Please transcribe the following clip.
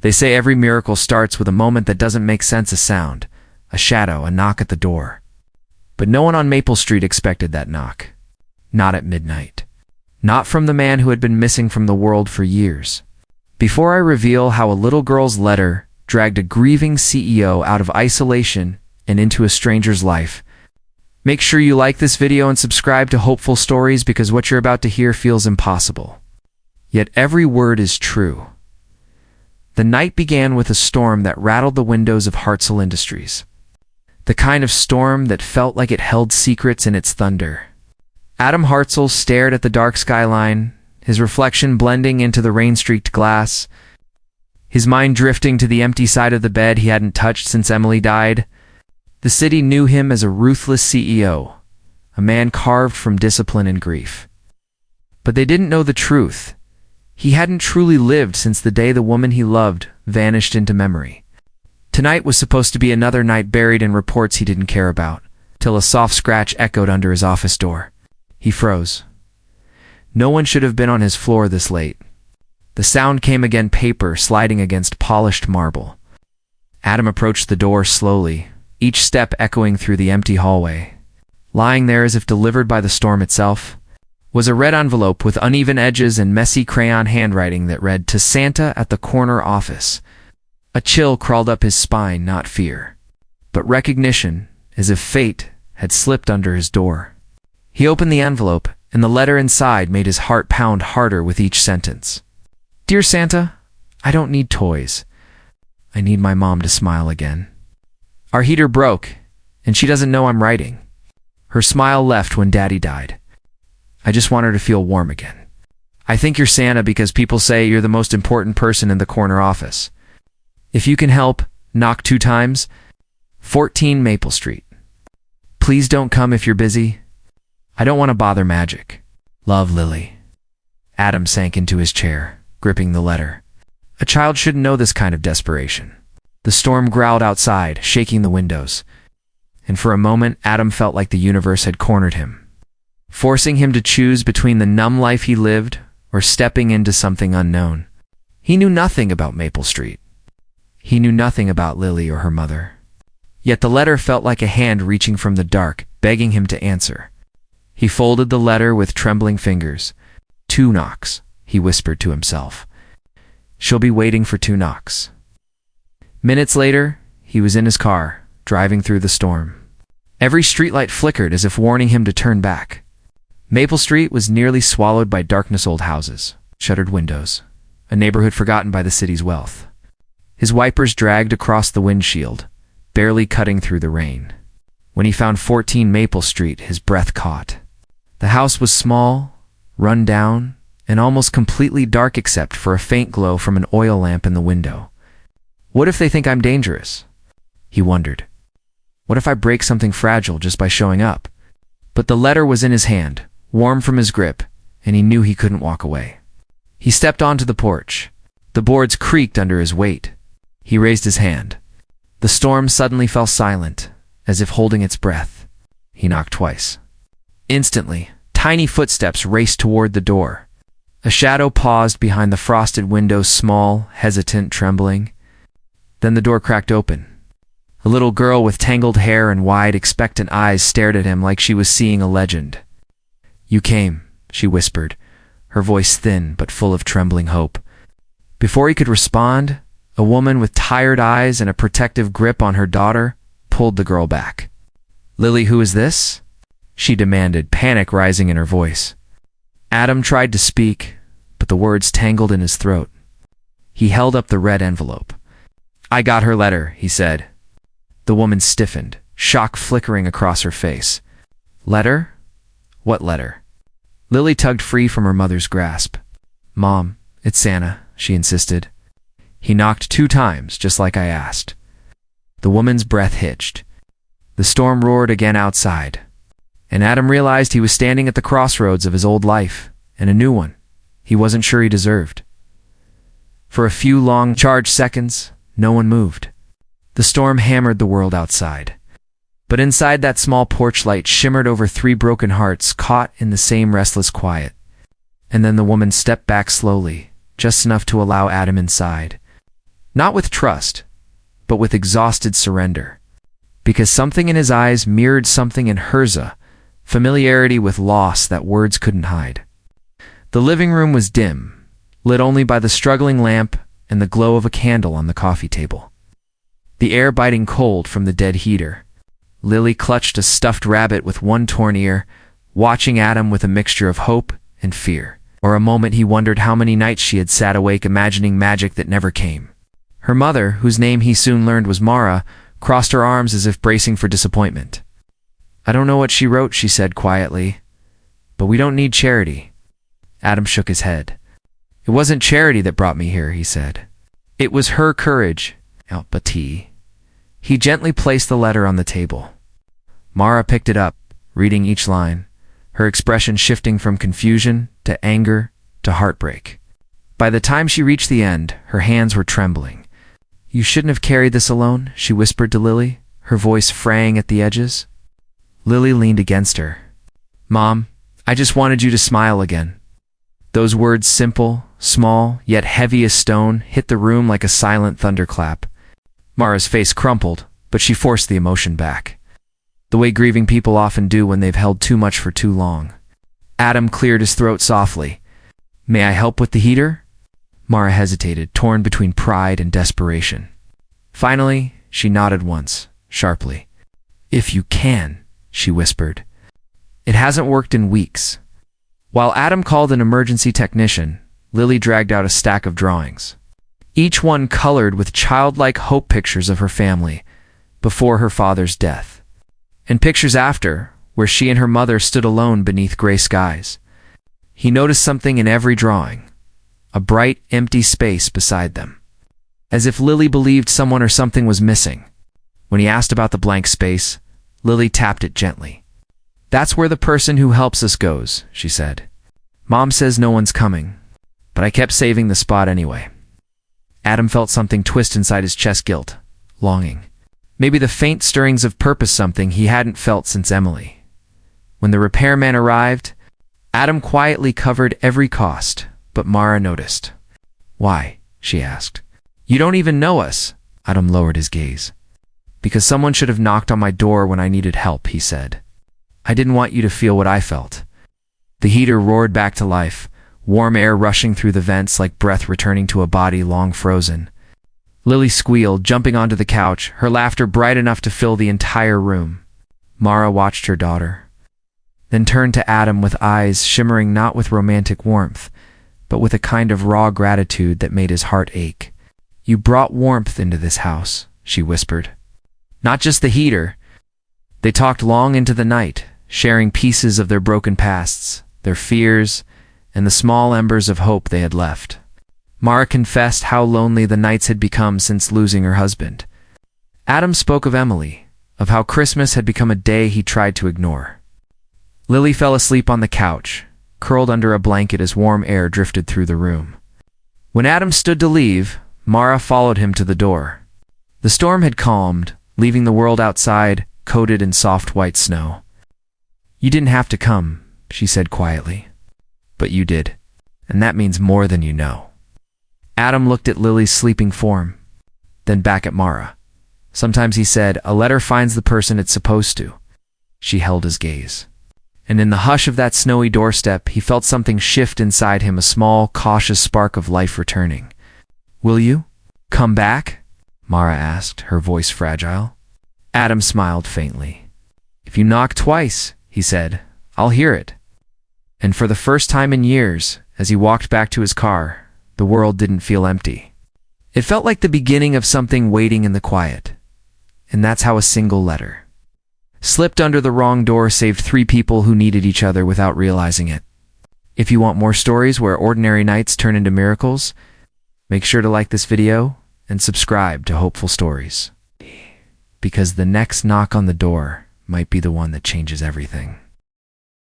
They say every miracle starts with a moment that doesn't make sense, a sound, a shadow, a knock at the door. But no one on Maple Street expected that knock. Not at midnight. Not from the man who had been missing from the world for years. Before I reveal how a little girl's letter dragged a grieving CEO out of isolation and into a stranger's life, make sure you like this video and subscribe to Hopeful Stories, because what you're about to hear feels impossible. Yet every word is true. The night began with a storm that rattled the windows of Hartzell Industries. The kind of storm that felt like it held secrets in its thunder. Adam Hartzell stared at the dark skyline, his reflection blending into the rain-streaked glass, his mind drifting to the empty side of the bed he hadn't touched since Emily died. The city knew him as a ruthless CEO, a man carved from discipline and grief. But they didn't know the truth. He hadn't truly lived since the day the woman he loved vanished into memory. Tonight was supposed to be another night buried in reports he didn't care about, till a soft scratch echoed under his office door. He froze. No one should have been on his floor this late. The sound came again, paper sliding against polished marble. Adam approached the door slowly, each step echoing through the empty hallway. Lying there as if delivered by the storm itself was a red envelope with uneven edges and messy crayon handwriting that read, "To Santa at the corner office." A chill crawled up his spine, not fear, but recognition, as if fate had slipped under his door. He opened the envelope, and the letter inside made his heart pound harder with each sentence. "Dear Santa, I don't need toys. I need my mom to smile again. Our heater broke, and she doesn't know I'm writing. Her smile left when Daddy died. I just want her to feel warm again. I think you're Santa because people say you're the most important person in the corner office. If you can help, knock 2 times. 14 Maple Street. Please don't come if you're busy. I don't want to bother Magic. Love, Lily." Adam sank into his chair, gripping the letter. A child shouldn't know this kind of desperation. The storm growled outside, shaking the windows. And for a moment, Adam felt like the universe had cornered him, forcing him to choose between the numb life he lived or stepping into something unknown. He knew nothing about Maple Street. He knew nothing about Lily or her mother. Yet the letter felt like a hand reaching from the dark, begging him to answer. He folded the letter with trembling fingers. 2 knocks, he whispered to himself. She'll be waiting for 2 knocks. Minutes later, he was in his car, driving through the storm. Every streetlight flickered as if warning him to turn back. Maple Street was nearly swallowed by darkness, old houses, shuttered windows, a neighborhood forgotten by the city's wealth. His wipers dragged across the windshield, barely cutting through the rain. When he found 14 Maple Street, his breath caught. The house was small, run down, and almost completely dark except for a faint glow from an oil lamp in the window. What if they think I'm dangerous? He wondered. What if I break something fragile just by showing up? But the letter was in his hand, warm from his grip, and he knew he couldn't walk away. He stepped onto the porch. The boards creaked under his weight. He raised his hand. The storm suddenly fell silent, as if holding its breath. He knocked twice. Instantly, tiny footsteps raced toward the door. A shadow paused behind the frosted window, small, hesitant, trembling. Then the door cracked open. A little girl with tangled hair and wide, expectant eyes stared at him like she was seeing a legend. "You came," she whispered, her voice thin but full of trembling hope. Before he could respond, a woman with tired eyes and a protective grip on her daughter pulled the girl back. "Lily, who is this?" she demanded, panic rising in her voice. Adam tried to speak, but the words tangled in his throat. He held up the red envelope. "I got her letter," he said. The woman stiffened, shock flickering across her face. "Letter? What letter?" Lily tugged free from her mother's grasp. "Mom, it's Santa," she insisted. He knocked 2 times, just like I asked. The woman's breath hitched. The storm roared again outside, and Adam realized he was standing at the crossroads of his old life and a new one he wasn't sure he deserved. For a few long, charged seconds, no one moved. The storm hammered the world outside. But inside, that small porch light shimmered over 3 broken hearts caught in the same restless quiet. And then the woman stepped back slowly, just enough to allow Adam inside. Not with trust, but with exhausted surrender. Because something in his eyes mirrored something in hers, familiarity with loss that words couldn't hide. The living room was dim, lit only by the struggling lamp and the glow of a candle on the coffee table. The air biting cold from the dead heater. Lily clutched a stuffed rabbit with one torn ear, watching Adam with a mixture of hope and fear. For a moment he wondered how many nights she had sat awake imagining magic that never came. Her mother, whose name he soon learned was Mara, crossed her arms as if bracing for disappointment. "I don't know what she wrote," she said quietly, "but we don't need charity." Adam shook his head. "It wasn't charity that brought me here," he said. "It was her courage." He gently placed the letter on the table. Mara picked it up, reading each line, her expression shifting from confusion to anger to heartbreak. By the time she reached the end, her hands were trembling. "You shouldn't have carried this alone," she whispered to Lily, her voice fraying at the edges. Lily leaned against her. "Mom, I just wanted you to smile again." Those words, simple, small, yet heavy as stone, hit the room like a silent thunderclap. Mara's face crumpled, but she forced the emotion back. The way grieving people often do when they've held too much for too long. Adam cleared his throat softly. "May I help with the heater?" Mara hesitated, torn between pride and desperation. Finally, she nodded once, sharply. "If you can," she whispered. "It hasn't worked in weeks." While Adam called an emergency technician, Lily dragged out a stack of drawings. Each one colored with childlike hope pictures of her family, before her father's death. And pictures after, where she and her mother stood alone beneath gray skies. He noticed something in every drawing, a bright, empty space beside them. As if Lily believed someone or something was missing. When he asked about the blank space, Lily tapped it gently. "That's where the person who helps us goes," she said. "Mom says no one's coming, but I kept saving the spot anyway." Adam felt something twist inside his chest, guilt, longing. Maybe the faint stirrings of purpose, something he hadn't felt since Emily. When the repairman arrived, Adam quietly covered every cost, but Mara noticed. "Why?" she asked. "You don't even know us." Adam lowered his gaze. "Because someone should have knocked on my door when I needed help," he said. "I didn't want you to feel what I felt." The heater roared back to life, warm air rushing through the vents like breath returning to a body long frozen. Lily squealed, jumping onto the couch, her laughter bright enough to fill the entire room. Mara watched her daughter, then turned to Adam with eyes shimmering not with romantic warmth, but with a kind of raw gratitude that made his heart ache. "You brought warmth into this house," she whispered. "Not just the heater." They talked long into the night, sharing pieces of their broken pasts, their fears, and the small embers of hope they had left. Mara confessed how lonely the nights had become since losing her husband. Adam spoke of Emily, of how Christmas had become a day he tried to ignore. Lily fell asleep on the couch, curled under a blanket as warm air drifted through the room. When Adam stood to leave, Mara followed him to the door. The storm had calmed, leaving the world outside coated in soft white snow. "You didn't have to come," she said quietly. "But you did, and that means more than you know." Adam looked at Lily's sleeping form, then back at Mara. "Sometimes," he said, "a letter finds the person it's supposed to." She held his gaze. And in the hush of that snowy doorstep, he felt something shift inside him, a small, cautious spark of life returning. "Will you come back?" Mara asked, her voice fragile. Adam smiled faintly. "If you knock twice," he said, "I'll hear it." And for the first time in years, as he walked back to his car, the world didn't feel empty. It felt like the beginning of something waiting in the quiet. And that's how a single letter, slipped under the wrong door, saved 3 people who needed each other without realizing it. If you want more stories where ordinary nights turn into miracles, make sure to like this video and subscribe to Hopeful Stories. Because the next knock on the door might be the one that changes everything.